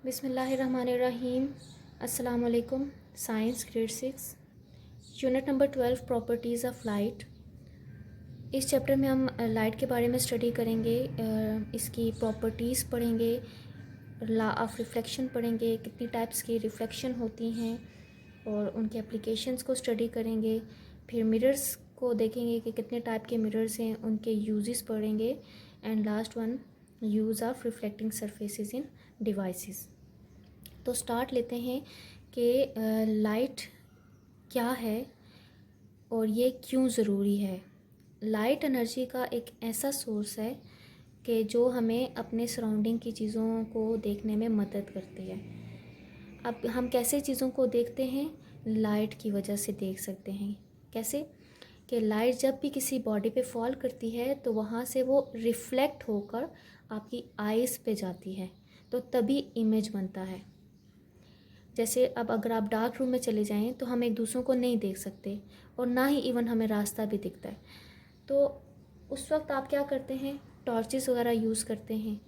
बिस्मिल्लाहिर्रहमानिर्रहीम। अस्सलाम वालेकुम। Science grade 6 unit number 12 properties of light. इस चैप्टर में हम लाइट के बारे में स्टडी करेंगे। इसकी प्रॉपर्टीज़ पढ़ेंगे, लॉ ऑफ रिफ्लेक्शन पढ़ेंगे, कितनी टाइप्स की रिफ्लेक्शन होती हैं और उनके एप्लीकेशंस को स्टडी करेंगे। फिर मिरर्स को देखेंगे कि कितने टाइप के मिरर्स हैं, उनके यूजेस पढ़ेंगे। And last one, use of reflecting surfaces in devices. तो स्टार्ट लेते हैं कि लाइट क्या है और ये क्यों ज़रूरी है। लाइट एनर्जी का एक ऐसा सोर्स है कि जो हमें अपने सराउंडिंग की चीज़ों को देखने में मदद करती है। अब हम कैसे चीज़ों को देखते हैं? लाइट की वजह से देख सकते हैं। कैसे? कि लाइट जब भी किसी बॉडी पे फॉल करती है तो वहाँ से वो रिफ्लेक्ट होकर आपकी आइज़ पे जाती है, तो तभी इमेज बनता है। जैसे अब अगर आप डार्क रूम में चले जाएं तो हम एक दूसरों को नहीं देख सकते और ना ही इवन हमें रास्ता भी दिखता है। तो उस वक्त आप क्या करते हैं? टॉर्चेस वगैरह यूज़ करते हैं।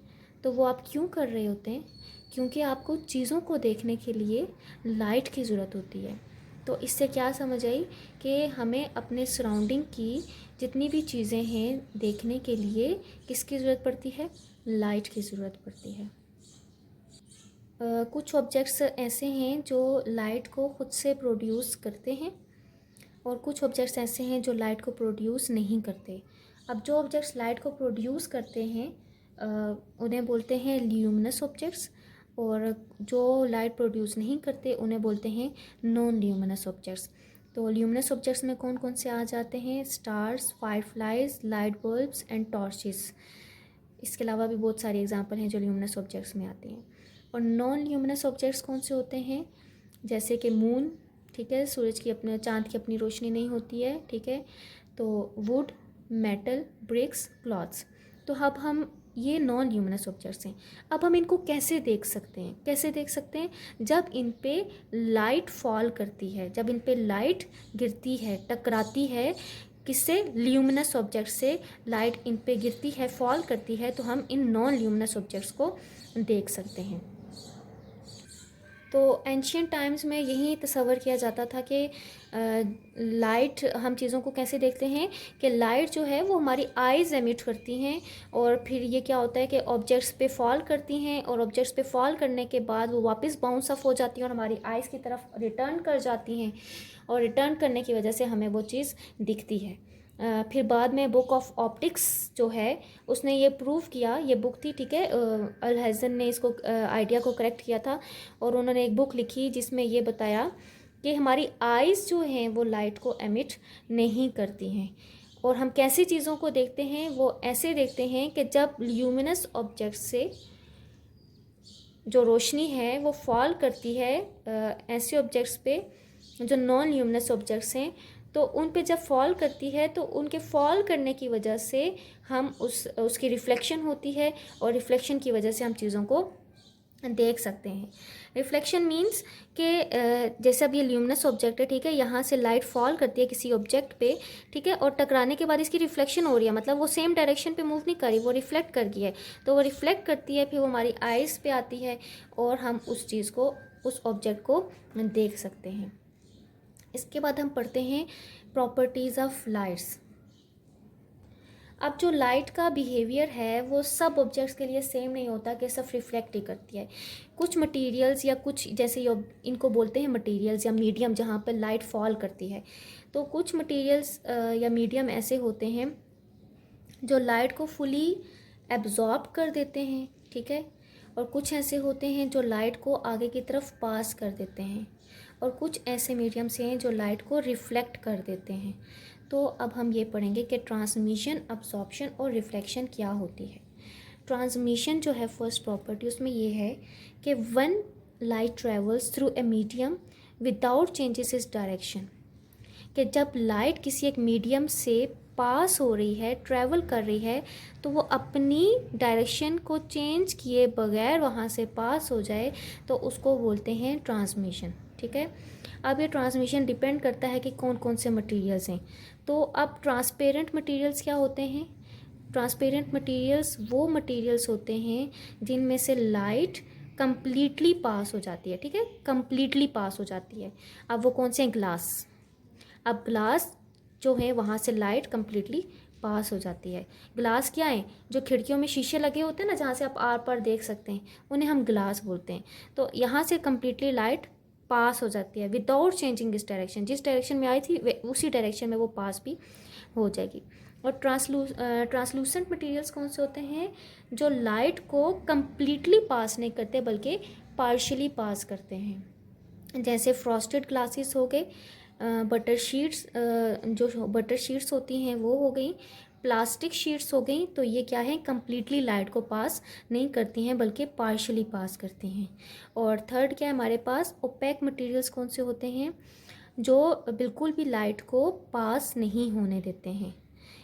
तो वो आप क्यों कर रहे होते हैं? क्योंकि आपको चीज़ों को देखने के लिए लाइट की ज़रूरत होती है। तो इससे क्या समझ आई कि हमें अपने सराउंडिंग की जितनी भी चीज़ें हैं देखने के लिए किसकी ज़रूरत पड़ती है? लाइट की ज़रूरत पड़ती है। कुछ ऑब्जेक्ट्स ऐसे हैं जो लाइट को खुद से प्रोड्यूस करते हैं और कुछ ऑब्जेक्ट्स ऐसे हैं जो लाइट को प्रोड्यूस नहीं करते। अब जो ऑब्जेक्ट्स लाइट को प्रोड्यूस करते हैं उन्हें बोलते हैं ल्यूमिनस ऑब्जेक्ट्स, और जो लाइट प्रोड्यूस नहीं करते उन्हें बोलते हैं नॉन ल्यूमिनस ऑब्जेक्ट्स। तो ल्यूमिनस ऑब्जेक्ट्स में कौन कौन से आ जाते हैं? Stars, fireflies, light bulbs and torches. इसके अलावा भी बहुत सारे एग्जांपल हैं जो ल्यूमिनस ऑब्जेक्ट्स में आते हैं। और नॉन ल्यूमिनस ऑब्जेक्ट्स कौन से होते हैं? जैसे कि मून, ठीक है, सूरज की अपने चांद की अपनी रोशनी नहीं होती है, ठीक है। तो वुड, मेटल, ब्रिक्स, क्लॉथ्स। तो अब हम ये नॉन ल्यूमिनस ऑब्जेक्ट्स हैं। अब हम इनको कैसे देख सकते हैं? कैसे देख सकते हैं? जब इन पे लाइट फॉल करती है, जब इन पे लाइट गिरती है, टकराती है किससे? ल्यूमिनस ऑब्जेक्ट से लाइट इन पे गिरती है, फॉल करती है, तो हम इन नॉन ल्यूमिनस ऑब्जेक्ट्स को देख सकते हैं। तो एंशियंट टाइम्स में यही तस्वर किया जाता था कि लाइट, हम चीज़ों को कैसे देखते हैं कि लाइट जो है वो हमारी आइज़ एमिट करती हैं और फिर ये क्या होता है कि ऑब्जेक्ट्स पे फॉल करती हैं और ऑब्जेक्ट्स पे फॉल करने के बाद वो वापस बाउंस ऑफ हो जाती हैं और हमारी आइज़ की तरफ रिटर्न कर जाती हैं और रिटर्न करने की वजह से हमें वो चीज़ दिखती है। फिर बाद में बुक ऑफ ऑप्टिक्स जो है उसने ये प्रूव किया, ये बुक थी, ठीक है, अल-हासन ने इसको आइडिया को करेक्ट किया था और उन्होंने एक बुक लिखी जिसमें ये बताया कि हमारी आइज़ जो हैं वो लाइट को एमिट नहीं करती हैं। और हम कैसी चीज़ों को देखते हैं? वो ऐसे देखते हैं कि जब ल्यूमिनस ऑब्जेक्ट से जो रोशनी है वो फॉल करती है ऐसे ऑब्जेक्ट्स पे जो नॉन ल्यूमिनस ऑब्जेक्ट्स हैं, तो उन पे जब फॉल करती है तो उनके फॉल करने की वजह से हम उसकी रिफ्लेक्शन होती है और रिफ्लेक्शन की वजह से हम चीज़ों को देख सकते हैं। रिफ्लेक्शन मींस कि जैसे अब ये ल्यूमिनस ऑब्जेक्ट है, ठीक है, यहाँ से लाइट फॉल करती है किसी ऑब्जेक्ट पे, ठीक है, और टकराने के बाद इसकी रिफ्लेक्शन हो रही है, मतलब वो सेम डायरेक्शन पे मूव नहीं कर रही, वो रिफ्लेक्ट कर गई है। तो वो रिफ्लेक्ट करती है, फिर वो हमारी आइज़ पे आती है और हम उस चीज़ को, उस ऑब्जेक्ट को देख सकते हैं। इसके बाद हम पढ़ते हैं प्रॉपर्टीज़ ऑफ लाइट्स। अब जो लाइट का बिहेवियर है वो सब ऑब्जेक्ट्स के लिए सेम नहीं होता कि सब रिफ्लेक्ट ही करती है। कुछ मटेरियल्स या कुछ, जैसे इनको बोलते हैं मटेरियल्स या मीडियम, जहाँ पर लाइट फॉल करती है, तो कुछ मटेरियल्स या मीडियम ऐसे होते हैं जो लाइट को फुली एब्जॉर्ब कर देते हैं, ठीक है, और कुछ ऐसे होते हैं जो लाइट को आगे की तरफ पास कर देते हैं, और कुछ ऐसे मीडियम्स हैं जो लाइट को रिफ्लेक्ट कर देते हैं। तो अब हम ये पढ़ेंगे कि ट्रांसमिशन, अब्जॉर्प्शन और रिफ्लेक्शन क्या होती है। ट्रांसमिशन जो है फर्स्ट प्रॉपर्टी, उसमें ये है कि one light travels through a medium without changes is direction, कि जब लाइट किसी एक मीडियम से पास हो रही है, ट्रैवल कर रही है, तो वो अपनी डायरेक्शन को चेंज किए बगैर वहाँ से पास हो जाए, तो उसको बोलते हैं ट्रांसमिशन, ठीक है। अब ये ट्रांसमिशन डिपेंड करता है कि कौन कौन से मटेरियल्स हैं। तो अब ट्रांसपेरेंट मटेरियल्स क्या होते हैं? ट्रांसपेरेंट मटेरियल्स वो मटेरियल्स होते हैं जिनमें से लाइट कंप्लीटली पास हो जाती है, ठीक है, कंप्लीटली पास हो जाती है। अब वो कौन से हैं? ग्लास। अब ग्लास जो है वहाँ से लाइट कंप्लीटली पास हो जाती है। ग्लास क्या है? जो खिड़कियों में शीशे लगे होते हैं ना, जहाँ से आप आर पार देख सकते हैं, उन्हें हम ग्लास बोलते हैं। तो यहाँ से कंप्लीटली लाइट पास हो जाती है विदाउट चेंजिंग इस डायरेक्शन। जिस डायरेक्शन में आई थी उसी डायरेक्शन में वो पास भी हो जाएगी। और ट्रांसलूसेंट मटेरियल्स कौन से होते हैं? जो लाइट को कंप्लीटली पास नहीं करते बल्कि पार्शियली पास करते हैं। जैसे फ्रॉस्टेड ग्लासेस हो गए, बटर शीट्स, जो बटर शीट्स होती हैं वो हो गई, प्लास्टिक शीट्स हो गई। तो ये क्या है? कंप्लीटली लाइट को पास नहीं करती हैं बल्कि पार्शियली पास करती हैं। और थर्ड क्या है हमारे पास? ओपेक मटेरियल्स कौन से होते हैं? जो बिल्कुल भी लाइट को पास नहीं होने देते हैं,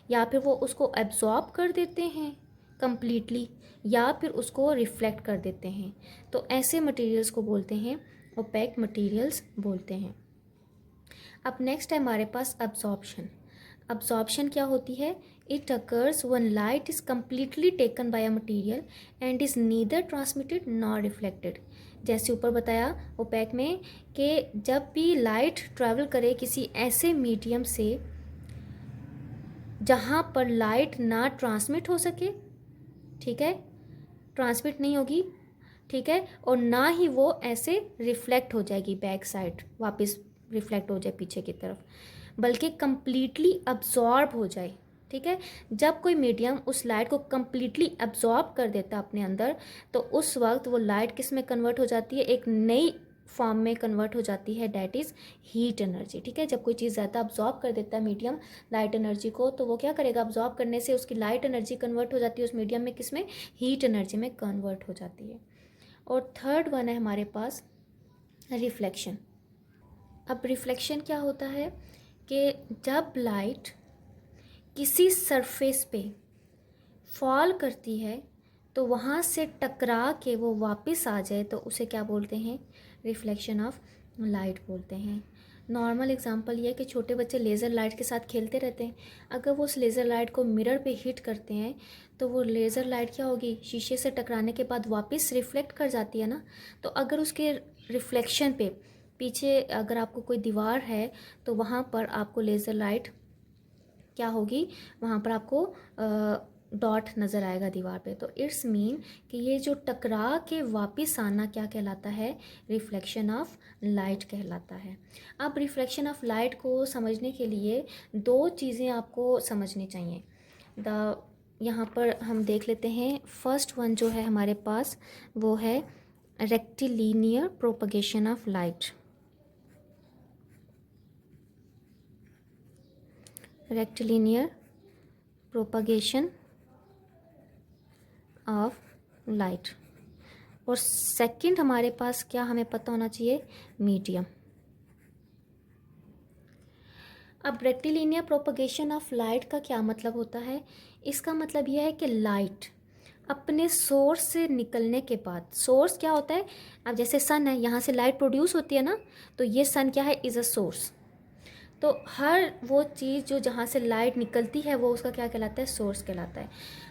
या फिर वो उसको एब्जॉर्ब कर देते हैं कंप्लीटली, या फिर उसको रिफ्लेक्ट कर देते हैं। तो ऐसे मटेरियल्स को बोलते हैं ओपेक मटेरियल्स बोलते हैं। अब नेक्स्ट है हमारे पास अब्जॉर्प्शन। अब्जॉर्प्शन क्या होती है? It occurs when light is completely taken by a material and is neither transmitted nor reflected. जैसे ऊपर बताया ओपेक में कि जब भी लाइट ट्रैवल करे किसी ऐसे मीडियम से जहाँ पर लाइट ना ट्रांसमिट हो सके, ठीक है, ट्रांसमिट नहीं होगी, ठीक है, और ना ही वो ऐसे रिफ्लेक्ट हो जाएगी बैक साइड, वापस रिफ्लेक्ट हो जाए पीछे की तरफ, बल्कि कंप्लीटली अब्जॉर्ब हो जाए, ठीक है। जब कोई मीडियम उस लाइट को कंप्लीटली अब्जॉर्ब कर देता है अपने अंदर, तो उस वक्त वो लाइट किस में कन्वर्ट हो जाती है? एक नई फॉर्म में कन्वर्ट हो जाती है, डैट इज़ हीट एनर्जी, ठीक है। जब कोई चीज़ ज़्यादा अब्जॉर्ब कर देता है मीडियम लाइट एनर्जी को, तो वो क्या करेगा? अब्जॉर्ब करने से उसकी लाइट एनर्जी कन्वर्ट हो जाती है उस मीडियम में, किस में? हीट एनर्जी में कन्वर्ट हो जाती है। और थर्ड वन है हमारे पास रिफ्लेक्शन। अब रिफ्लेक्शन क्या होता है कि जब लाइट किसी सरफेस पे फॉल करती है तो वहाँ से टकरा के वो वापस आ जाए, तो उसे क्या बोलते हैं? रिफ्लेक्शन ऑफ लाइट बोलते हैं। नॉर्मल एग्जांपल ये है कि छोटे बच्चे लेज़र लाइट के साथ खेलते रहते हैं। अगर वो उस लेज़र लाइट को मिरर पे हिट करते हैं तो वो लेज़र लाइट क्या होगी? शीशे से टकराने के बाद वापस रिफ्लेक्ट कर जाती है ना। तो अगर उसके रिफ्लेक्शन पे पीछे अगर आपको कोई दीवार है तो वहाँ पर आपको लेज़र लाइट क्या होगी? वहाँ पर आपको डॉट नज़र आएगा दीवार पे। तो इट्स मीन कि ये जो टकरा के वापस आना क्या कहलाता है? रिफ्लेक्शन ऑफ लाइट कहलाता है। अब रिफ्लेक्शन ऑफ लाइट को समझने के लिए दो चीज़ें आपको समझनी चाहिए। यहाँ पर हम देख लेते हैं। फर्स्ट वन जो है हमारे पास वो है rectilinear propagation of light. Rectilinear propagation of light. और सेकंड हमारे पास क्या हमें पता होना चाहिए? मीडियम। अब रेक्टिलिनियर प्रोपगेशन ऑफ लाइट का क्या मतलब होता है? इसका मतलब यह है कि लाइट अपने सोर्स से निकलने के बाद, सोर्स क्या होता है? अब जैसे सन है, यहाँ से लाइट प्रोड्यूस होती है ना, तो ये सन क्या है? Is a source. तो हर वो चीज़ जो जहाँ से लाइट निकलती है वो उसका क्या कहलाता है? सोर्स कहलाता है।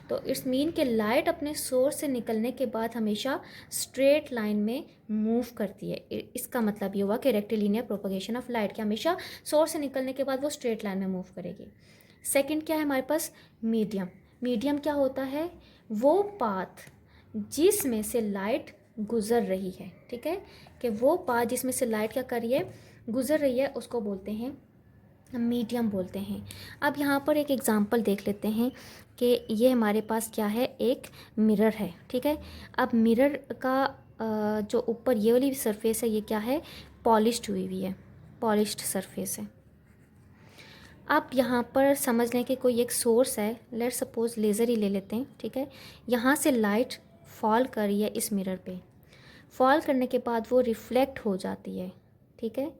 तो इट्स मीन कि लाइट अपने सोर्स से निकलने के बाद हमेशा स्ट्रेट लाइन में मूव करती है। इसका मतलब ये हुआ कि रेक्टिलिनियर प्रोपगेशन ऑफ लाइट कि हमेशा सोर्स से निकलने के बाद वो स्ट्रेट लाइन में मूव करेगी। सेकंड क्या है हमारे पास? मीडियम। मीडियम क्या होता है? वो पाथ जिसमें से लाइट गुज़र रही है, ठीक है, कि वो पाथ जिसमें से लाइट क्या कर रही है? गुज़र रही है, उसको बोलते हैं मीडियम बोलते हैं। अब यहाँ पर एक एग्ज़ाम्पल देख लेते हैं कि ये हमारे पास क्या है? एक मिरर है, ठीक है। अब मिरर का जो ऊपर ये वाली सरफेस है ये क्या है? पॉलिश्ड हुई हुई है, पॉलिश्ड सरफेस है। अब यहाँ पर समझ लें कि कोई एक सोर्स है, लेट्स सपोज लेज़र ही ले लेते हैं, ठीक है। यहाँ से लाइट फॉल कर रही है इस मिरर पे, फॉल करने के बाद वो रिफ्लेक्ट हो जाती है, ठीक है।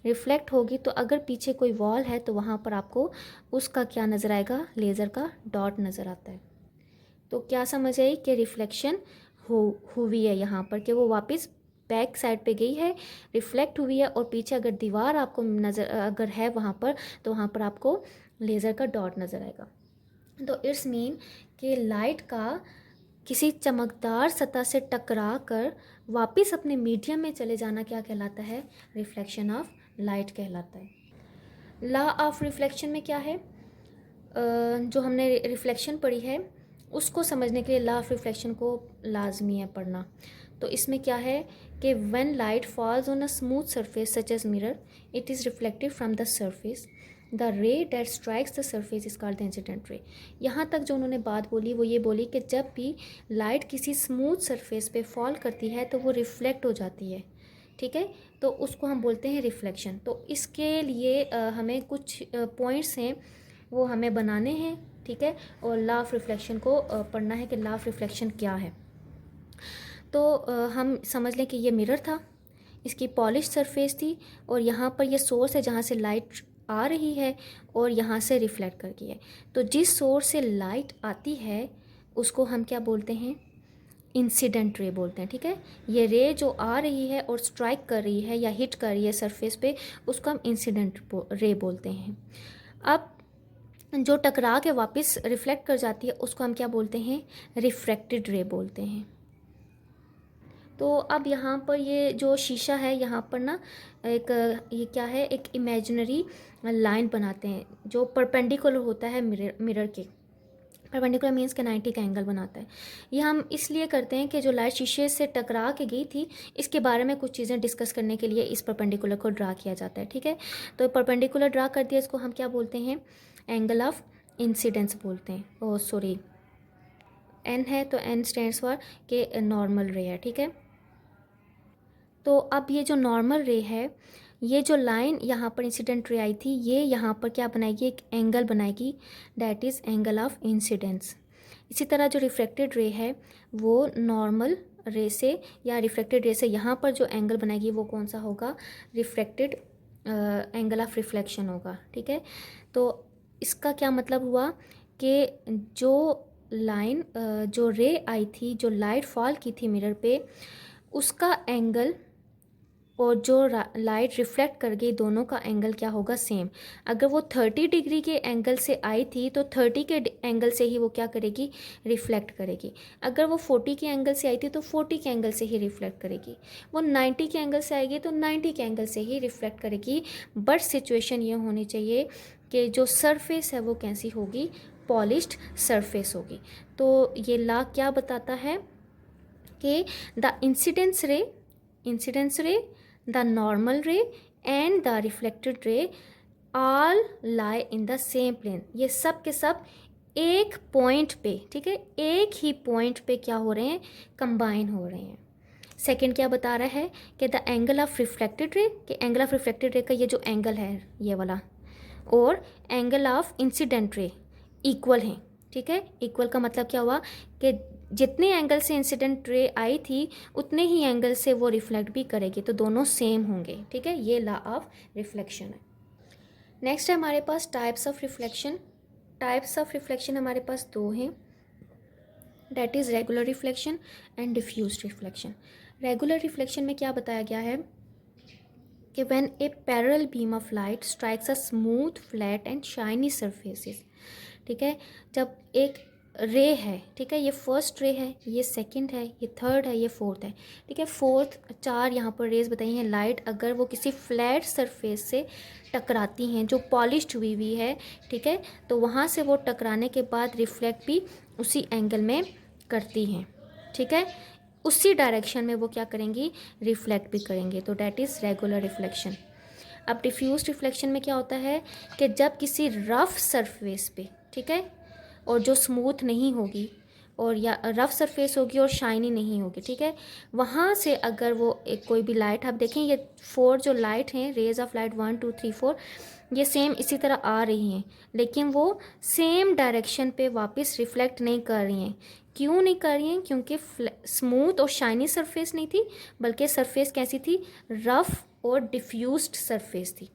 रिफ्लेक्ट होगी तो अगर पीछे कोई वॉल है तो वहाँ पर आपको उसका क्या नज़र आएगा? लेज़र का डॉट नज़र आता है। तो क्या समझ आई कि रिफ्लेक्शन हुई है यहाँ पर, कि वो वापस बैक साइड पे गई है, रिफ्लेक्ट हुई है, और पीछे अगर दीवार आपको नज़र अगर है वहाँ पर, तो वहाँ पर आपको लेज़र का डॉट नज़र आएगा। तो इट्स मीन कि लाइट का किसी चमकदार सतह से टकरा कर वापस अपने मीडियम में चले जाना क्या कहलाता है? रिफ्लेक्शन ऑफ लाइट कहलाता है। लॉ ऑफ रिफ्लेक्शन में क्या है? जो हमने रिफ्लेक्शन पढ़ी है उसको समझने के लिए लॉ ऑफ रिफ्लेक्शन को लाजमी है पढ़ना। तो इसमें क्या है कि when light falls on a smooth surface such as mirror it is reflected from the surface, the ray that strikes the surface is called the incident ray. यहाँ तक जो उन्होंने बात बोली वो ये बोली कि जब भी लाइट किसी स्मूथ सरफेस पे फॉल करती है तो वो रिफ्लेक्ट हो जाती है, ठीक है, तो उसको हम बोलते हैं रिफ्लेक्शन। तो इसके लिए हमें कुछ पॉइंट्स हैं वो हमें बनाने हैं, ठीक है, और लॉ ऑफ रिफ्लेक्शन को पढ़ना है कि लॉ ऑफ रिफ्लेक्शन क्या है। तो हम समझ लें कि ये मिरर था, इसकी पॉलिश सरफेस थी और यहाँ पर ये सोर्स है जहाँ से लाइट आ रही है और यहाँ से रिफ्लेक्ट कर गई है। तो जिस सोर्स से लाइट आती है उसको हम क्या बोलते हैं? इंसिडेंट रे बोलते हैं, ठीक है। ये रे जो आ रही है और स्ट्राइक कर रही है या हिट कर रही है सरफेस पे उसको हम इंसिडेंट रे बोलते हैं। अब जो टकरा के वापस रिफ्लेक्ट कर जाती है उसको हम क्या बोलते हैं? रिफ्रैक्टेड रे बोलते हैं। तो अब यहाँ पर ये जो शीशा है यहाँ पर ना एक ये क्या है, एक इमेजिनरी लाइन बनाते हैं जो परपेंडिकुलर होता है मिरर के। परपेंडिकुलर मीन्स के 90 का एंगल बनाता है। ये हम इसलिए करते हैं कि जो लाइट शीशे से टकरा के गई थी इसके बारे में कुछ चीज़ें डिस्कस करने के लिए इस परपेंडिकुलर को ड्रा किया जाता है, ठीक है। तो परपेंडिकुलर ड्रा कर दिया, इसको हम क्या बोलते हैं? एंगल ऑफ इंसिडेंस बोलते हैं। ओ सॉरी, एन है तो एन स्टैंड्स फॉर के नॉर्मल रे है, ठीक है। तो अब ये जो नॉर्मल रे है, ये जो लाइन यहाँ पर इंसिडेंट रे आई थी ये यहाँ पर क्या बनाएगी? एक एंगल बनाएगी, that is angle of incidence. इसी तरह जो रिफ्लेक्टेड रे है वो नॉर्मल रे से या रिफ्लेक्टेड रे से यहाँ पर जो एंगल बनाएगी वो कौन सा होगा? रिफ्लेक्टेड एंगल ऑफ रिफ्लेक्शन होगा, ठीक है। तो इसका क्या मतलब हुआ कि जो लाइन जो रे आई थी, जो लाइट फॉल की थी मिरर पे, उसका एंगल और जो लाइट रिफ्लेक्ट कर गई दोनों का एंगल क्या होगा? सेम। अगर वो 30 डिग्री के एंगल से आई थी तो 30 के एंगल से ही वो क्या करेगी? रिफ्लेक्ट करेगी। अगर वो 40 के एंगल से आई थी तो 40 के एंगल से ही रिफ्लेक्ट करेगी। वो 90 के एंगल से आएगी तो 90 के एंगल से ही रिफ्लेक्ट करेगी। बट सिचुएशन ये होनी चाहिए कि जो सरफेस है वो कैसी होगी? पॉलिश्ड सरफेस होगी। तो ये लॉ क्या बताता है कि the incidence ray, the normal ray and the reflected ray all lie in the same plane. ये सब के सब एक पॉइंट पे, ठीक है, एक ही पॉइंट पे क्या हो रहे हैं? कंबाइन हो रहे हैं। सेकंड क्या बता रहा है कि the angle of reflected ray, कि एंगल ऑफ रिफ्लेक्टेड रे का ये जो एंगल है ये वाला, और angle of incident ray equal हैं, ठीक है। इक्वल का मतलब क्या हुआ कि जितने एंगल से इंसिडेंट रे आई थी उतने ही एंगल से वो रिफ्लेक्ट भी करेगी, तो दोनों सेम होंगे, ठीक है। ये लॉ ऑफ रिफ्लेक्शन है। नेक्स्ट है हमारे पास types of reflection. Types of reflection हमारे पास दो हैं, that is regular reflection and diffused reflection. Regular reflection में क्या बताया गया है कि when a parallel beam of light strikes a smooth flat and shiny surfaces, ठीक है, जब एक रे है, ठीक है, ये फर्स्ट रे है, ये सेकंड है, ये थर्ड है, ये फोर्थ है, ठीक है। फोर्थ 4 यहाँ पर रेज बताई हैं। लाइट अगर वो किसी फ्लैट सरफेस से टकराती हैं जो पॉलिश्ड हुई है, ठीक है, तो वहाँ से वो टकराने के बाद रिफ्लेक्ट भी उसी एंगल में करती हैं, ठीक है, उसी डायरेक्शन में वो क्या करेंगी? रिफ्लेक्ट भी करेंगे। तो डैट इज़ रेगुलर रिफ्लेक्शन। अब डिफ्यूज्ड रिफ्लेक्शन में क्या होता है कि जब किसी रफ सरफेस पे, ठीक है, और जो स्मूथ नहीं होगी और या रफ सरफेस होगी और शाइनी नहीं होगी, ठीक है, वहाँ से अगर वो एक कोई भी लाइट, आप देखें ये 4 जो लाइट हैं, रेज ऑफ लाइट 1 2 3 4, ये सेम इसी तरह आ रही हैं लेकिन वो सेम डायरेक्शन पे वापस रिफ्लेक्ट नहीं कर रही हैं। क्यों नहीं कर रही हैं? क्योंकि स्मूथ और शाइनी सरफेस नहीं थी, बल्कि सरफेस कैसी थी? रफ और डिफ्यूज्ड सरफेस थी।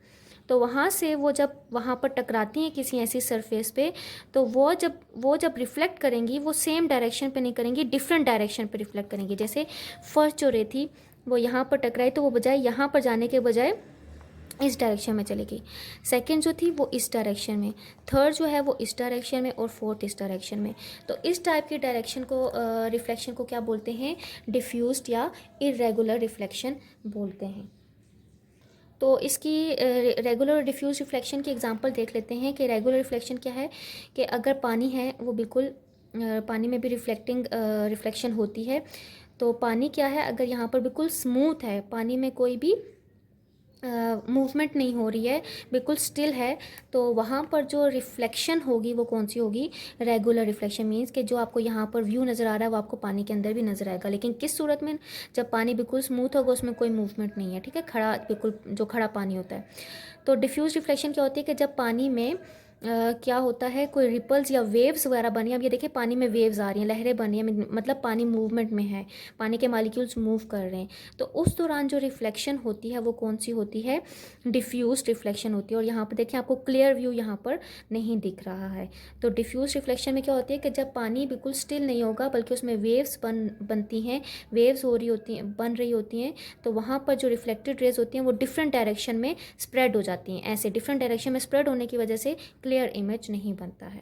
तो वहाँ से वो जब वहाँ पर टकराती हैं किसी ऐसी सरफेस पे, तो वो जब रिफ्लेक्ट करेंगी वो सेम डायरेक्शन पे नहीं करेंगी, डिफरेंट डायरेक्शन पे रिफ्लेक्ट करेंगी। जैसे फर्स्ट जो रे थी वो यहाँ पर टकराई तो वो बजाय यहाँ पर जाने के बजाय इस डायरेक्शन में चलेगी। सेकंड जो थी वो इस डायरेक्शन में, थर्ड जो है वो इस डायरेक्शन में, और फोर्थ इस डायरेक्शन में। तो इस टाइप की डायरेक्शन को रिफ्लेक्शन को क्या बोलते हैं? डिफ्यूज्ड या इरेगुलर रिफ्लेक्शन बोलते हैं। तो इसकी रेगुलर डिफ्यूज रिफ्लेक्शन की एग्जांपल देख लेते हैं कि रेगुलर रिफ्लेक्शन क्या है। कि अगर पानी है वो बिल्कुल पानी में भी रिफ्लेक्शन होती है। तो पानी क्या है, अगर यहाँ पर बिल्कुल स्मूथ है, पानी में कोई भी मूवमेंट नहीं हो रही है, बिल्कुल स्टिल है, तो वहाँ पर जो रिफ्लेक्शन होगी वो कौन सी होगी? Regular reflection. मीन्स कि जो आपको यहाँ पर व्यू नज़र आ रहा है वो आपको पानी के अंदर भी नज़र आएगा, लेकिन किस सूरत में? जब पानी बिल्कुल स्मूथ होगा, उसमें कोई मूवमेंट नहीं है, ठीक है, खड़ा, बिल्कुल जो खड़ा पानी होता है। तो डिफ्यूज रिफ्लेक्शन क्या होती है कि जब पानी में क्या होता है, कोई रिपल्स या वेव्स वगैरह बनी। अब ये देखिए पानी में वेव्स आ रही हैं, लहरें बनी हैं, मतलब पानी मूवमेंट में है, पानी के मॉलिक्यूल्स मूव कर रहे हैं। तो उस दौरान जो रिफ्लेक्शन होती है वो कौन सी होती है? डिफ्यूज रिफ्लेक्शन होती है। और यहाँ पर देखिए आपको क्लियर व्यू यहाँ पर नहीं दिख रहा है। तो डिफ्यूज रिफ्लेक्शन में क्या होती है कि जब पानी बिल्कुल स्टिल नहीं होगा, बल्कि उसमें वेव्स बनती हैं, वेव्स हो रही होती हैं, बन रही होती हैं, तो वहाँ पर जो रिफ्लेक्टेड रेज होती हैं वो डिफरेंट डायरेक्शन में स्प्रेड हो जाती हैं। ऐसे डिफरेंट डायरेक्शन में स्प्रेड होने की वजह से क्लियर इमेज नहीं बनता है।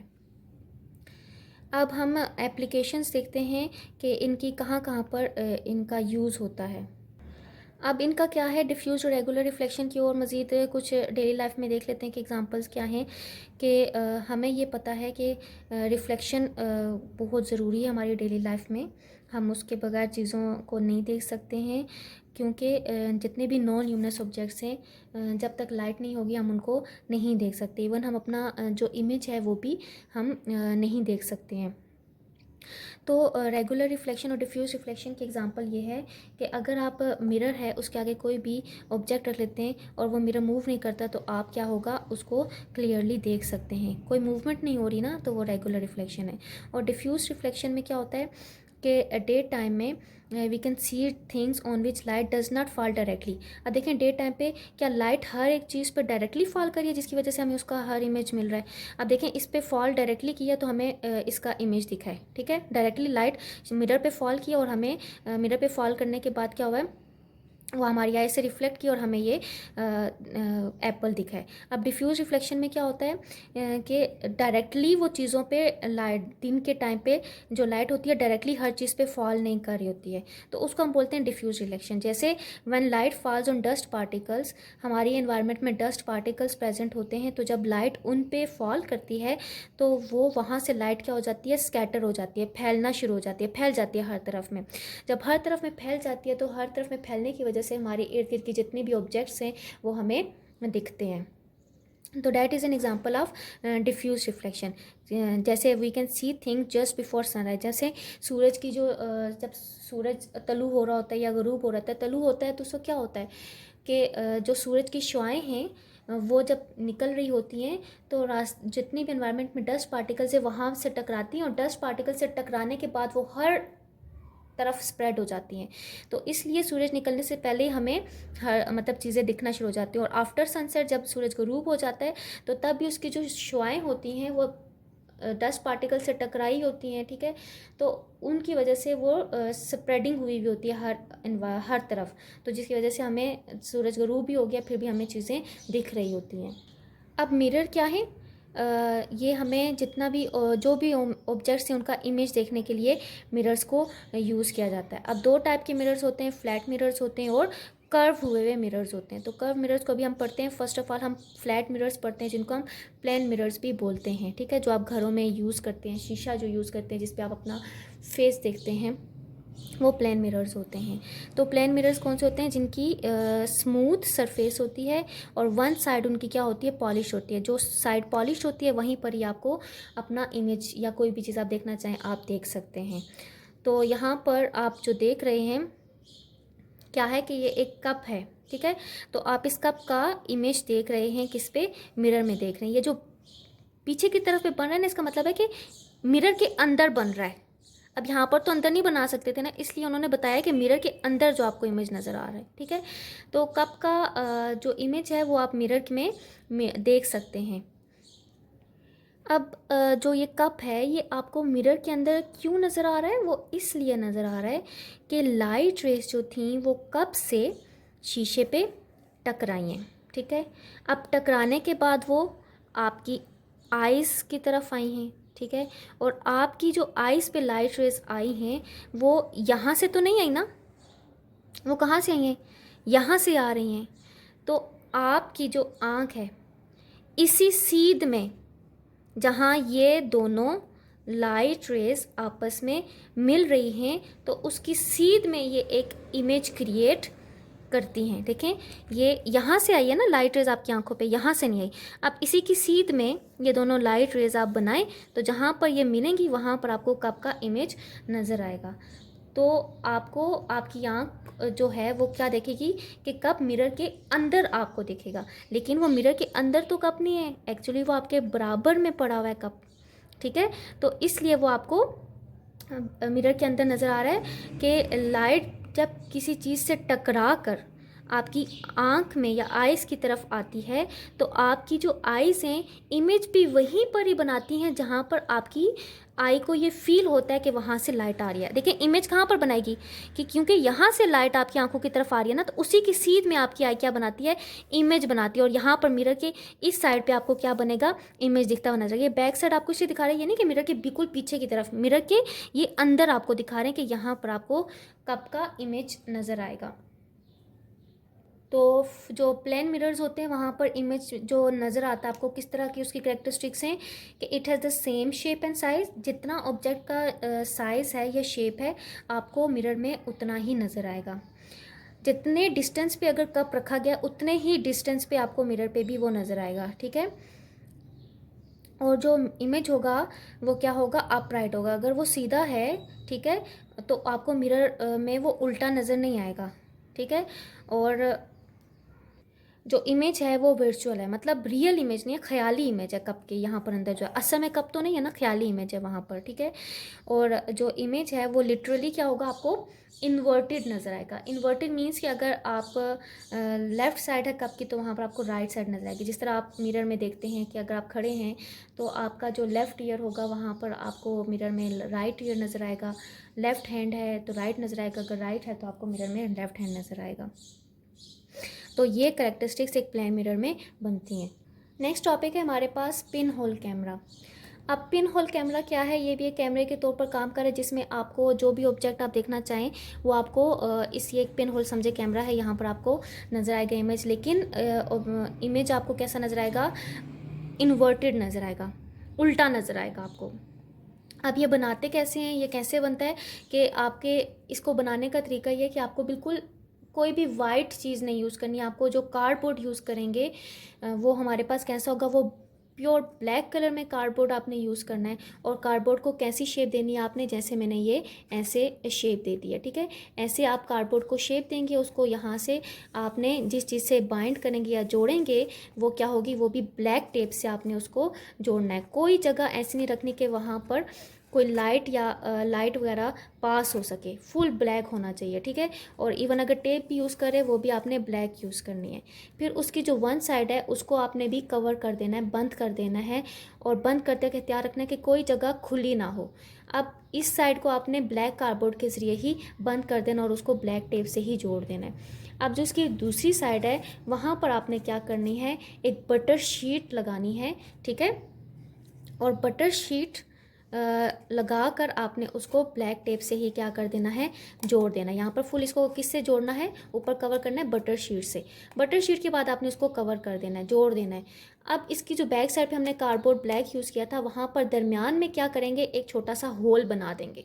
अब हम एप्लीकेशंस देखते हैं कि इनकी कहाँ कहाँ पर इनका यूज़ होता है। अब इनका क्या है, डिफ्यूज और रेगुलर रिफ्लेक्शन की और मज़ीद कुछ डेली लाइफ में देख लेते हैं कि एग्जांपल्स क्या हैं। कि हमें ये पता है कि रिफ्लेक्शन बहुत ज़रूरी है हमारी डेली लाइफ में। हम उसके बगैर चीज़ों को नहीं देख सकते हैं, क्योंकि जितने भी नॉन ल्यूमिनस ऑब्जेक्ट्स हैं, जब तक लाइट नहीं होगी हम उनको नहीं देख सकते। इवन हम अपना जो इमेज है वो भी हम नहीं देख सकते हैं। तो रेगुलर रिफ्लेक्शन और डिफ्यूज रिफ्लेक्शन की एग्जांपल ये है कि अगर आप मिरर है उसके आगे कोई भी ऑब्जेक्ट रख लेते हैं और वो मिरर मूव नहीं करता, तो आप क्या होगा, उसको क्लियरली देख सकते हैं। कोई मूवमेंट नहीं हो रही ना, तो वो रेगुलर रिफ्लेक्शन है। और डिफ्यूज रिफ्लेक्शन में क्या होता है कि डे टाइम में we can see things on which light does not fall directly. अब देखें डे टाइम पे क्या लाइट हर एक चीज़ पर डायरेक्टली फॉल करी है जिसकी वजह से हमें उसका हर इमेज मिल रहा है? अब देखें इस पे फॉल डायरेक्टली किया तो हमें इसका इमेज दिखा है, ठीक है, डायरेक्टली लाइट मिरर पे फॉल किया और हमें मिरर पे फॉल करने के बाद क्या हुआ है, वो हमारी आई से रिफ्लेक्ट की और हमें ये एप्पल दिखा है। अब डिफ्यूज रिफ्लेक्शन में क्या होता है कि डायरेक्टली वो चीज़ों पे लाइट, दिन के टाइम पे जो लाइट होती है डायरेक्टली हर चीज़ पे फॉल नहीं कर रही होती है, तो उसको हम बोलते हैं डिफ्यूज रिफ्लेक्शन। जैसे when light falls on dust particles, हमारी एनवायरनमेंट में डस्ट पार्टिकल्स प्रेजेंट होते हैं, तो जब लाइट उन पे फॉल करती है तो वो वहाँ से लाइट क्या हो जाती है, स्कैटर हो जाती है, फैलना शुरू हो जाती है, फैल जाती है हर तरफ में। जब हर तरफ में फैल जाती है तो हर तरफ में फैलने की वजह से हमारे इर्द गिर्द की जितने भी ऑब्जेक्ट्स हैं वो हमें दिखते हैं। तो that is an example of diffuse reflection. जैसे we can see thing just before sunrise, जैसे सूरज की जो जब सूरज तलू हो रहा होता है या गरूब हो रहा है, तलू होता है तो उसको क्या होता है कि जो सूरज की शुआएँ हैं वो जब निकल रही होती हैं तो जितनी भी एनवायरनमेंट में डस्ट पार्टिकल्स है वहाँ से टकराती हैं, और डस्ट पार्टिकल से टकराने के बाद वो हर तरफ स्प्रेड हो जाती हैं। तो इसलिए सूरज निकलने से पहले हमें हर मतलब चीज़ें दिखना शुरू हो जाती हैं। और आफ्टर सनसेट जब सूरज गरूब हो जाता है तो तब भी उसकी जो शुआएँ होती हैं वो डस्ट पार्टिकल से टकराई होती हैं, ठीक है, तो उनकी वजह से वो स्प्रेडिंग हुई भी होती है हर तरफ, तो जिसकी वजह से हमें सूरज गरूब भी हो गया फिर भी हमें चीज़ें दिख रही होती हैं। अब मिरर क्या है? ये हमें जितना भी जो भी ऑब्जेक्ट्स हैं उनका इमेज देखने के लिए मिरर्स को यूज़ किया जाता है। अब दो टाइप के मिरर्स होते हैं, फ्लैट मिरर्स होते हैं और कर्व हुए हुए मिरर्स होते हैं। तो कर्व मिरर्स को अभी हम पढ़ते हैं। फर्स्ट ऑफ ऑल हम फ्लैट मिरर्स पढ़ते हैं जिनको हम प्लेन मिरर्स भी बोलते हैं, ठीक है, जो आप घरों में यूज़ करते हैं, शीशा जो यूज़ करते हैं जिस पे आप अपना फेस देखते हैं, वो प्लेन मिरर्स होते हैं। तो प्लेन मिरर्स कौन से होते हैं? जिनकी स्मूथ सरफेस होती है और वन साइड उनकी क्या होती है, पॉलिश होती है। जो साइड पॉलिश होती है वहीं पर ही आपको अपना इमेज या कोई भी चीज़ आप देखना चाहें आप देख सकते हैं। तो यहाँ पर आप जो देख रहे हैं क्या है कि ये एक कप है, ठीक है, तो आप इस कप का इमेज देख रहे हैं किस पे, मिरर में देख रहे हैं। ये जो पीछे की तरफ पे बन रहा है ना, इसका मतलब है कि मिरर के अंदर बन रहा है। अब यहाँ पर तो अंदर नहीं बना सकते थे ना, इसलिए उन्होंने बताया कि मिरर के अंदर जो आपको इमेज नज़र आ रहा है, ठीक है। तो कप का जो इमेज है वो आप मिरर में देख सकते हैं। अब जो ये कप है ये आपको मिरर के अंदर क्यों नज़र आ रहा है? वो इसलिए नज़र आ रहा है कि लाइट रेस जो थी वो कप से शीशे पे टकराई हैं, ठीक है। अब टकराने के बाद वो आपकी आइज़ की तरफ आई हैं, ठीक है। और आपकी जो आइज़ पे लाइट रेज आई हैं वो यहाँ से तो नहीं आई ना, वो कहाँ से आई हैं, यहाँ से आ रही हैं। तो आपकी जो आँख है इसी सीध में जहाँ ये दोनों लाइट रेज आपस में मिल रही हैं तो उसकी सीध में ये एक इमेज क्रिएट करती हैं। देखें, ये यहाँ से आई है ना लाइट रेज आपकी आंखों पे, यहाँ से नहीं आई। अब इसी की सीध में ये दोनों लाइट रेज आप बनाएं तो जहाँ पर ये मिलेंगी वहाँ पर आपको कप का इमेज नज़र आएगा। तो आपको आपकी आँख जो है वो क्या देखेगी कि कप मिरर के अंदर आपको दिखेगा, लेकिन वो मिरर के अंदर तो कप नहीं है, एक्चुअली वो आपके बराबर में पड़ा हुआ है कप, ठीक है। तो इसलिए वो आपको मिरर के अंदर नज़र आ रहा है कि लाइट जब किसी चीज़ से टकरा कर आपकी आँख में या आइज़ की तरफ आती है तो आपकी जो आइज़ हैं इमेज भी वहीं पर ही बनाती हैं जहाँ पर आपकी आई को ये फील होता है कि वहाँ से लाइट आ रही है। देखिए इमेज कहाँ पर बनाएगी कि क्योंकि यहाँ से लाइट आपकी आंखों की तरफ आ रही है ना, तो उसी की सीध में आपकी आई क्या बनाती है, इमेज बनाती है। और यहाँ पर मिरर के इस साइड पे आपको क्या बनेगा, इमेज दिखता हुआ नजर। ये बैक साइड आपको इसलिए दिखा रहे हैं, ये नहीं कि मिरर के बिल्कुल पीछे की तरफ, मिरर के ये अंदर आपको दिखा रहे हैं कि यहाँ पर आपको कप का इमेज नज़र आएगा। तो जो प्लेन मिरर्स होते हैं वहाँ पर इमेज जो नज़र आता है आपको किस तरह की उसकी करेक्टरिस्टिक्स हैं कि it has the same shape and size. जितना ऑब्जेक्ट का साइज़ है या शेप है आपको मिरर में उतना ही नज़र आएगा। जितने डिस्टेंस पे अगर कप रखा गया उतने ही डिस्टेंस पे आपको मिरर पे भी वो नज़र आएगा, ठीक है। और जो इमेज होगा वो क्या होगा, अपराइट होगा। अगर वो सीधा है, ठीक है, तो आपको मिरर में वो उल्टा नज़र नहीं आएगा, ठीक है। और जो इमेज है वो वर्चुअल है, मतलब रियल इमेज नहीं है, ख्याली इमेज है कप के। यहाँ पर अंदर जो है असल में कप तो नहीं है ना, ख्याली इमेज है वहाँ पर, ठीक है। और जो इमेज है वो लिटरली क्या होगा, आपको इन्वर्टेड नज़र आएगा। इन्वर्टेड मीन्स कि अगर आप लेफ़्ट साइड है कप की तो वहाँ पर आपको राइट साइड नज़र आएगी। जिस तरह आप मिरर में देखते हैं कि अगर आप खड़े हैं तो आपका जो लेफ़्ट ईयर होगा वहाँ पर आपको मिरर में राइट ईयर नज़र आएगा। लेफ़्ट हैंड है तो राइट नज़र आएगा, अगर राइट है तो आपको मिरर में लेफ़्ट हैंड नज़र आएगा। तो ये करेक्टरिस्टिक्स एक प्लेन मिरर में बनती हैं। नेक्स्ट टॉपिक है हमारे पास पिन होल कैमरा। अब पिन होल कैमरा क्या है, ये भी एक कैमरे के तौर पर काम करे जिसमें आपको जो भी ऑब्जेक्ट आप देखना चाहें वो आपको इस ये एक पिन होल समझे कैमरा है, यहाँ पर आपको नज़र आएगा इमेज। लेकिन इमेज आपको कैसा नज़र आएगा, इन्वर्टेड नज़र आएगा, उल्टा नज़र आएगा आपको। अब ये बनाते कैसे हैं, ये कैसे बनता है कि आपके इसको बनाने का तरीका ये है कि आपको बिल्कुल कोई भी वाइट चीज़ नहीं यूज़ करनी है। आपको जो कार्डबोर्ड यूज़ करेंगे वो हमारे पास कैसा होगा, वो प्योर ब्लैक कलर में कार्डबोर्ड आपने यूज़ करना है। और कार्डबोर्ड को कैसी शेप देनी है आपने, जैसे मैंने ये ऐसे शेप दे दी है, ठीक है। ऐसे आप कार्डबोर्ड को शेप देंगे, उसको यहाँ से आपने जिस चीज़ से बाइंड करेंगे या जोड़ेंगे वो क्या होगी, वो भी ब्लैक टेप से आपने उसको जोड़ना है। कोई जगह ऐसी नहीं रखनी कि वहाँ पर कोई लाइट या लाइट वगैरह पास हो सके, फुल ब्लैक होना चाहिए, ठीक है। और इवन अगर टेप भी यूज़ करें वो भी आपने ब्लैक यूज़ करनी है। फिर उसकी जो वन साइड है उसको आपने भी कवर कर देना है, बंद कर देना है। और बंद करते वक्त ध्यान रखना है कि कोई जगह खुली ना हो। अब इस साइड को आपने ब्लैक कार्डबोर्ड के ज़रिए ही बंद कर देना और उसको ब्लैक टेप से ही जोड़ देना है। अब जो इसकी दूसरी साइड है वहाँ पर आपने क्या करनी है, एक बटर शीट लगानी है, ठीक है। और बटर शीट लगा कर आपने उसको ब्लैक टेप से ही क्या कर देना है, जोड़ देना। यहाँ पर फुल इसको किससे जोड़ना है, ऊपर कवर करना है बटर शीट से। बटर शीट के बाद आपने उसको कवर कर देना है, जोड़ देना है। अब इसकी जो बैक साइड पे हमने कार्डबोर्ड ब्लैक यूज़ किया था वहाँ पर दरमियान में क्या करेंगे, एक छोटा सा होल बना देंगे।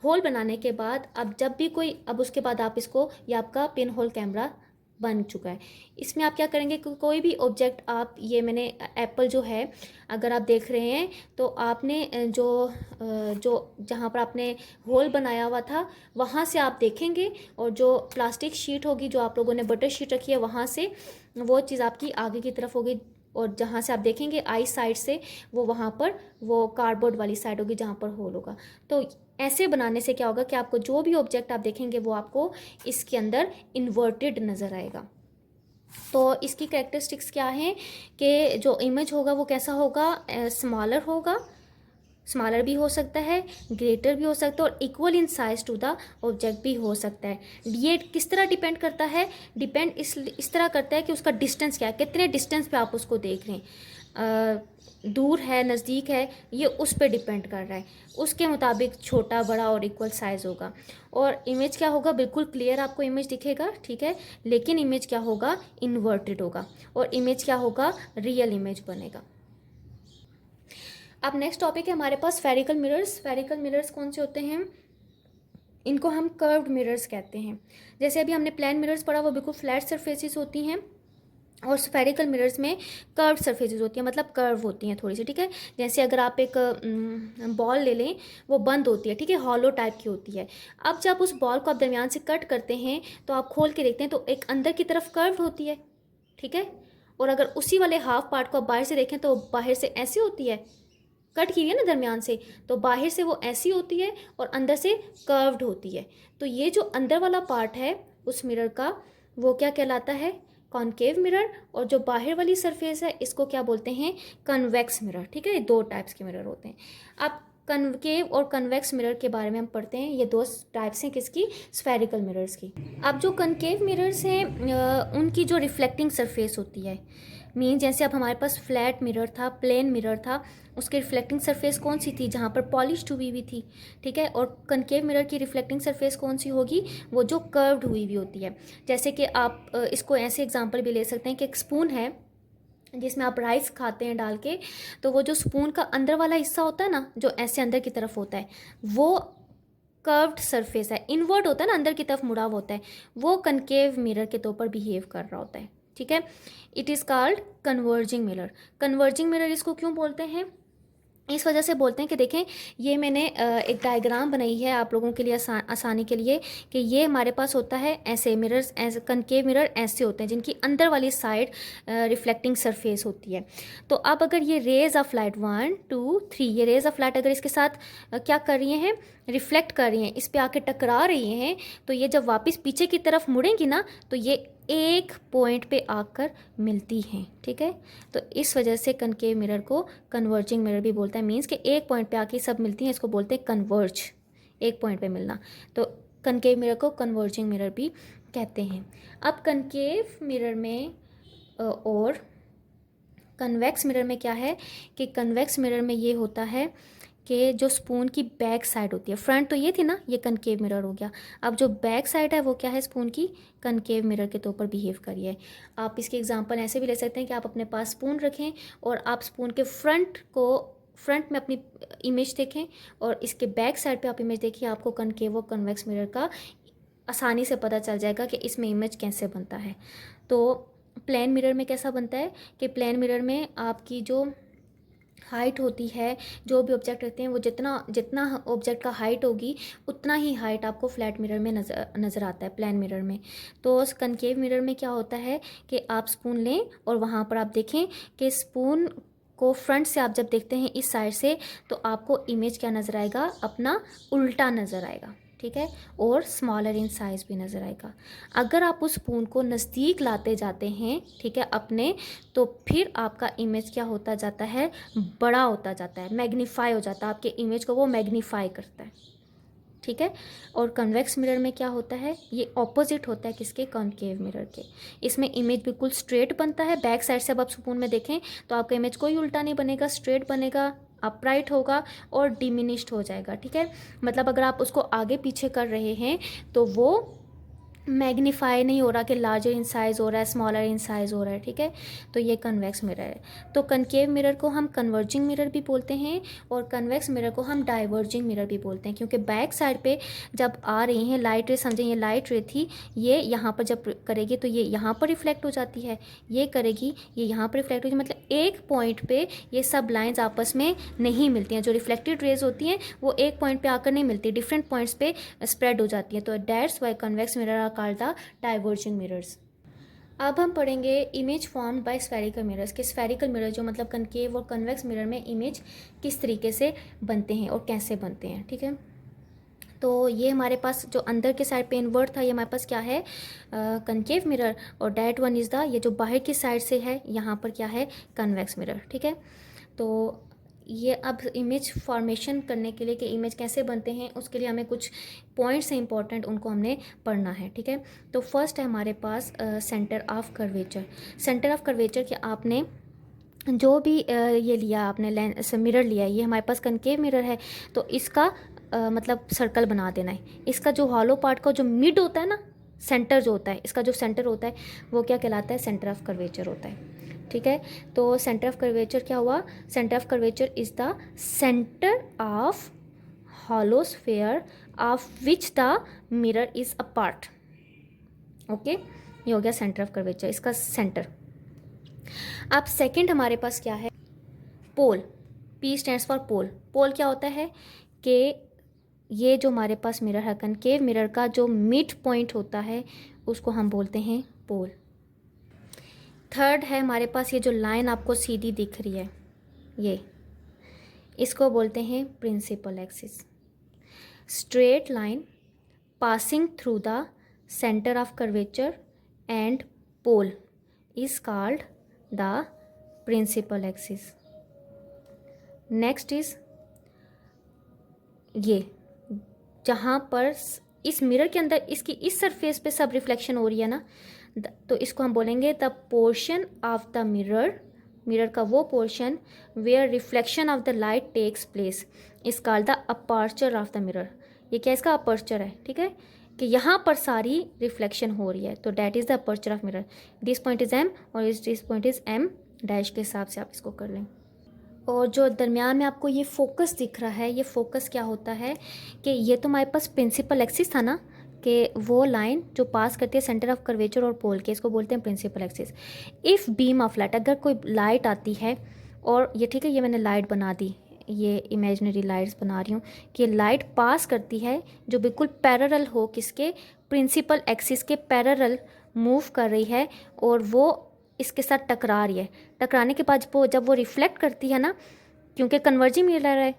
होल बनाने के बाद अब जब भी कोई, अब उसके बाद आप इसको, ये आपका पिन होल कैमरा बन चुका है। इसमें आप क्या करेंगे कि कोई भी ऑब्जेक्ट आप, ये मैंने एप्पल जो है अगर आप देख रहे हैं तो आपने जो जहाँ पर आपने होल बनाया हुआ था वहाँ से आप देखेंगे और जो प्लास्टिक शीट होगी जो आप लोगों ने बटर शीट रखी है वहाँ से वो चीज़ आपकी आगे की तरफ होगी। और जहाँ से आप देखेंगे आई साइड से वो वहाँ पर वो कार्डबोर्ड वाली साइड होगी जहाँ पर होल होगा। तो ऐसे बनाने से क्या होगा कि आपको जो भी ऑब्जेक्ट आप देखेंगे वो आपको इसके अंदर इन्वर्टेड नज़र आएगा। तो इसकी कैरेक्टरिस्टिक्स क्या हैं कि जो इमेज होगा वो कैसा होगा, स्मॉलर होगा, स्मॉलर भी हो सकता है, ग्रेटर भी हो सकता है और equal in size to the object भी हो सकता है। ये किस तरह डिपेंड करता है? डिपेंड इस तरह करता है कि उसका डिस्टेंस क्या है, कितने डिस्टेंस पे आप उसको देख रहे हैं, दूर है, नज़दीक है, ये उस पर डिपेंड कर रहा है। उसके मुताबिक छोटा, बड़ा और इक्वल साइज़ होगा। और इमेज क्या होगा? बिल्कुल क्लियर आपको इमेज दिखेगा, ठीक है, लेकिन इमेज क्या होगा? इन्वर्टेड होगा। और इमेज क्या होगा? रियल इमेज बनेगा। अब नेक्स्ट टॉपिक है हमारे पास स्फेरिकल मिरर्स। स्फेरिकल मिरर्स कौन से होते हैं? इनको हम कर्व्ड मिरर्स कहते हैं। जैसे अभी हमने प्लेन मिरर्स पढ़ा, वो बिल्कुल फ्लैट सरफेसेस होती हैं, और स्फेरिकल मिरर्स में कर्व सरफेसेस होती हैं, मतलब कर्व होती हैं थोड़ी सी, ठीक है। जैसे अगर आप एक बॉल ले लें, वो बंद होती है, ठीक है, हॉलो टाइप की होती है। अब जब उस बॉल को आप दरमियान से कट करते हैं तो आप खोल के देखते हैं तो एक अंदर की तरफ कर्व होती है, ठीक है। और अगर उसी वाले हाफ पार्ट को आप बाहर से देखें तो बाहर से ऐसी होती है, कट की है ना दरमियान से, तो बाहर से वो ऐसी होती है और अंदर से कर्व्ड होती है। तो ये जो अंदर वाला पार्ट है उस मिरर का, वो क्या कहलाता है? Concave mirror. और जो बाहर वाली सरफेस है इसको क्या बोलते हैं? कन्वेक्स मिरर, ठीक है। ये दो टाइप्स के मिरर होते हैं। अब कन्केव और कन्वेक्स मिरर के बारे में हम पढ़ते हैं। ये दो टाइप्स हैं किसकी? स्फेरिकल मिरर्स की। अब जो कन्केव मिरर्स हैं उनकी जो रिफ्लेक्टिंग सरफेस होती है, मीन जैसे अब हमारे पास फ्लैट मिरर था, प्लेन मिरर था, उसकी रिफ्लेक्टिंग सरफेस कौन सी थी? जहाँ पर पॉलिश हुई हुई थी, ठीक है। और कनकेव मिरर की रिफ्लेक्टिंग सरफेस कौन सी होगी? वो जो कर्व्ड हुई हुई होती है। जैसे कि आप इसको ऐसे एग्जांपल भी ले सकते हैं कि एक स्पून है जिसमें आप राइस खाते हैं डाल के, तो वो जो स्पून का अंदर वाला हिस्सा होता है ना, जो ऐसे अंदर की तरफ होता है, वो कर्व्ड सरफेस है, इनवर्ट होता है ना, अंदर की तरफ मुड़ा हुआ होता है, वो कनकेव मिरर के तौर पर बिहेव कर रहा होता है, ठीक है। It is called converging mirror. Converging mirror इसको क्यों बोलते हैं? इस वजह से बोलते हैं कि देखें, ये मैंने एक डायग्राम बनाई है आप लोगों के लिए आसानी के लिए, कि ये हमारे पास होता है ऐसे मिरर्स, ऐसे कनकेव मिरर ऐसे होते हैं जिनकी अंदर वाली साइड रिफ्लेक्टिंग सरफेस होती है। तो अब अगर ये रेज ऑफ लाइट 1 2 3, ये रेज ऑफ लाइट अगर इसके साथ क्या कर रही हैं? रिफ्लेक्ट कर रही हैं, इस पर आके टकरा रही हैं, तो ये जब वापस पीछे की तरफ मुड़ेंगी ना, तो ये एक पॉइंट पे आकर मिलती हैं, ठीक है। तो इस वजह से कनकेव मिरर को कन्वर्जिंग मिरर भी बोलता है। मीन्स कि एक पॉइंट पे आके सब मिलती हैं, इसको बोलते हैं कन्वर्ज, एक पॉइंट पे मिलना। तो कनकेव मिरर को कन्वर्जिंग मिरर भी कहते हैं। अब कनकेव मिरर में और कन्वेक्स मिरर में क्या है कि कन्वेक्स मिरर में ये होता है कि जो स्पून की बैक साइड होती है, फ्रंट तो ये थी ना, ये कनकेव मिरर हो गया। अब जो बैक साइड है वो क्या है? स्पून की कनकेव मिरर के तौर पर बिहेव करिए। आप इसके एग्जांपल ऐसे भी ले सकते हैं कि आप अपने पास स्पून रखें और आप स्पून के फ्रंट में अपनी इमेज देखें, और इसके बैक साइड पे आप इमेज देखिए, आपको कनकेव और कन्वेक्स मिरर का आसानी से पता चल जाएगा कि इसमें इमेज कैसे बनता है। तो प्लेन मिरर में कैसा बनता है कि प्लेन मिरर में आपकी जो हाइट होती है, जो भी ऑब्जेक्ट रखते हैं, वो जितना ऑब्जेक्ट का हाइट होगी उतना ही हाइट आपको फ्लैट मिरर में नज़र आता है, प्लेन मिरर में। तो कनकेव मिरर में क्या होता है कि आप स्पून लें और वहाँ पर आप देखें कि स्पून को फ्रंट से आप जब देखते हैं इस साइड से, तो आपको इमेज क्या नज़र आएगा? अपना उल्टा नज़र आएगा, ठीक है, और स्मॉलर इन साइज़ भी नज़र आएगा। अगर आप उस स्पून को नज़दीक लाते जाते हैं, ठीक है, अपने, तो फिर आपका इमेज क्या होता जाता है? बड़ा होता जाता है, मैग्नीफाई हो जाता है, आपके इमेज को वो मैग्नीफाई करता है, ठीक है। और कन्वेक्स मिरर में क्या होता है? ये ऑपोजिट होता है किसके? कॉनकेव मिरर के। इसमें इमेज बिल्कुल स्ट्रेट बनता है, बैक साइड से अब आप स्पून में देखें तो आपका इमेज कोई उल्टा नहीं बनेगा, स्ट्रेट बनेगा, अपराइट होगा और डिमिनिश्ड हो जाएगा, ठीक है। मतलब अगर आप उसको आगे पीछे कर रहे हैं तो वो मैग्नीफाई नहीं हो रहा कि लार्जर इन साइज़ हो रहा है, स्मॉलर इन साइज़ हो रहा है, ठीक है। तो ये कन्वेक्स मिरर है। तो कनकेव मिरर को हम कन्वर्जिंग मिरर भी बोलते हैं और कन्वेक्स मिरर को हम डाइवर्जिंग मिरर भी बोलते हैं, क्योंकि बैक साइड पे जब आ रही हैं लाइट रे, समझें ये लाइट रे थी, ये यहाँ पर जब करेगी तो ये यहाँ पर रिफ्लेक्ट हो जाती है, ये करेगी ये यहाँ पर रिफ्लेक्ट हो जाती है, मतलब एक पॉइंट पर ये सब लाइन्स आपस में नहीं मिलती हैं। जो रिफ्लेक्टेड रेज होती हैं वो एक पॉइंट पर आकर नहीं मिलती, डिफरेंट पॉइंट्स पर स्प्रेड हो जाती हैं। तो that's why convex mirror called the diverging mirrors। अब हम पढ़ेंगे image formed by spherical mirrors के स्फेरिकल मिरर जो मतलब कनकेव और कन्वेक्स मिरर में इमेज किस तरीके से बनते हैं और कैसे बनते हैं, ठीक है। तो ये हमारे पास जो अंदर के साइड पे इन्वर्ट था, ये हमारे पास क्या है? Concave mirror. और डैट वन इज़ द, ये जो बाहर की साइड से है यहाँ पर क्या है? कन्वेक्स मिरर, ठीक है। तो ये अब इमेज फॉर्मेशन करने के लिए कि इमेज कैसे बनते हैं, उसके लिए हमें कुछ पॉइंट्स हैं इंपॉर्टेंट, उनको हमने पढ़ना है, ठीक है। तो फर्स्ट है हमारे पास centre of curvature. Centre of curvature कि आपने जो भी ये लिया, आपने लेंस मिरर लिया, ये हमारे पास कनकेव मिरर है, तो इसका मतलब सर्कल बना देना है। इसका जो हॉलो पार्ट का जो मिड होता है ना, सेंटर जो होता है, इसका जो सेंटर होता है वो क्या कहलाता है, सेंटर ऑफ कर्वेचर होता है, ठीक है। तो सेंटर ऑफ कर्वेचर क्या हुआ, centre of curvature is the centre of hollow sphere of which the mirror is a part. Okay, ये हो गया सेंटर ऑफ कर्वेचर, इसका सेंटर। अब सेकंड हमारे पास क्या है, पोल। पी स्टैंड्स फॉर पोल। पोल क्या होता है कि ये जो हमारे पास मिरर है, कनकेव मिरर का जो मिड पॉइंट होता है उसको हम बोलते हैं पोल। थर्ड है हमारे पास ये जो लाइन आपको सीधी दिख रही है, ये इसको बोलते हैं principal axis. Straight line passing through the centre of curvature and pole is called the principal axis. Next is ये जहाँ पर इस मिरर के अंदर इसकी इस सरफेस पे सब रिफ्लेक्शन हो रही है ना, तो इसको हम बोलेंगे the portion of the mirror, mirror का वो portion where reflection of the light takes place is called the aperture of the mirror. ये क्या इसका अपर्चर है, ठीक है, कि यहाँ पर सारी रिफ्लेक्शन हो रही है, तो that is the aperture of mirror. This point is M और this point is M dash के हिसाब से आप इसको कर लें। और जो दरमियान में आपको ये फोकस दिख रहा है, ये फोकस क्या होता है कि ये तो हमारे पास प्रिंसिपल एक्सिस था ना, कि वो लाइन जो पास करती है सेंटर ऑफ कर्वेचर और पोल के, इसको बोलते हैं principal axis. If beam of light, अगर कोई लाइट आती है और ये, ठीक है, ये मैंने लाइट बना दी, ये इमेजिनरी लाइट्स बना रही हूँ कि लाइट पास करती है जो बिल्कुल पैरेलल हो, किसके, प्रिंसिपल एक्सिस के पैरेलल मूव कर रही है और वो इसके साथ टकरा रही है। टकराने के बाद जब वो रिफ्लेक्ट करती है ना, क्योंकि कन्वर्जिंग मिरर है,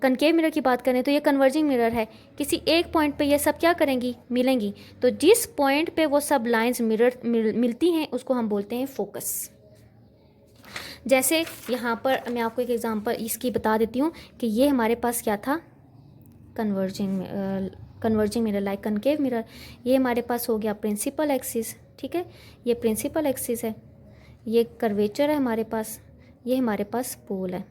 कनकेव मिरर की बात करें तो ये कन्वर्जिंग मिरर है, किसी एक पॉइंट पे ये सब क्या करेंगी, मिलेंगी। तो जिस पॉइंट पे वो सब लाइंस मिलती हैं उसको हम बोलते हैं फोकस। जैसे यहाँ पर मैं आपको एक एग्जांपल इसकी बता देती हूँ कि ये हमारे पास क्या था, converging mirror like concave mirror. ये हमारे पास हो गया प्रिंसिपल एक्सिस, ठीक है, ये प्रिंसिपल एक्सिस है, ये कर्वेचर है हमारे पास, ये हमारे पास पोल है।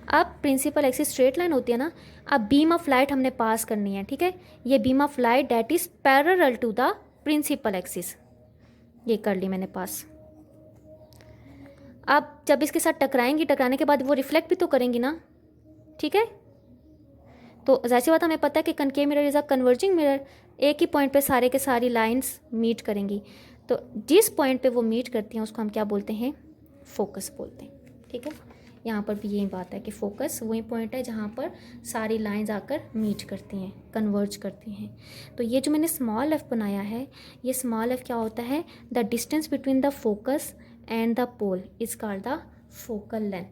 अब प्रिंसिपल एक्सिस स्ट्रेट लाइन होती है ना, अब बीम ऑफ लाइट हमने पास करनी है, ठीक है, ये beam of light that is parallel to the principal axis, ये कर ली मैंने पास। अब जब इसके साथ टकराएंगी, टकराने के बाद वो रिफ्लेक्ट भी तो करेंगी ना, ठीक है। तो जाहिर सी बात हमें पता है कि concave mirror is a converging mirror, एक ही पॉइंट पे सारे के सारी लाइंस मीट करेंगी, तो जिस पॉइंट पे वो मीट करती हैं उसको हम क्या बोलते हैं, फोकस बोलते हैं, ठीक है। यहाँ पर भी यही बात है कि फोकस वही पॉइंट है जहाँ पर सारी लाइंस आकर मीट करती हैं, कन्वर्ज करती हैं। तो ये जो मैंने स्मॉल एफ बनाया है, ये स्मॉल एफ क्या होता है, the distance between the focus and the pole is called the focal length.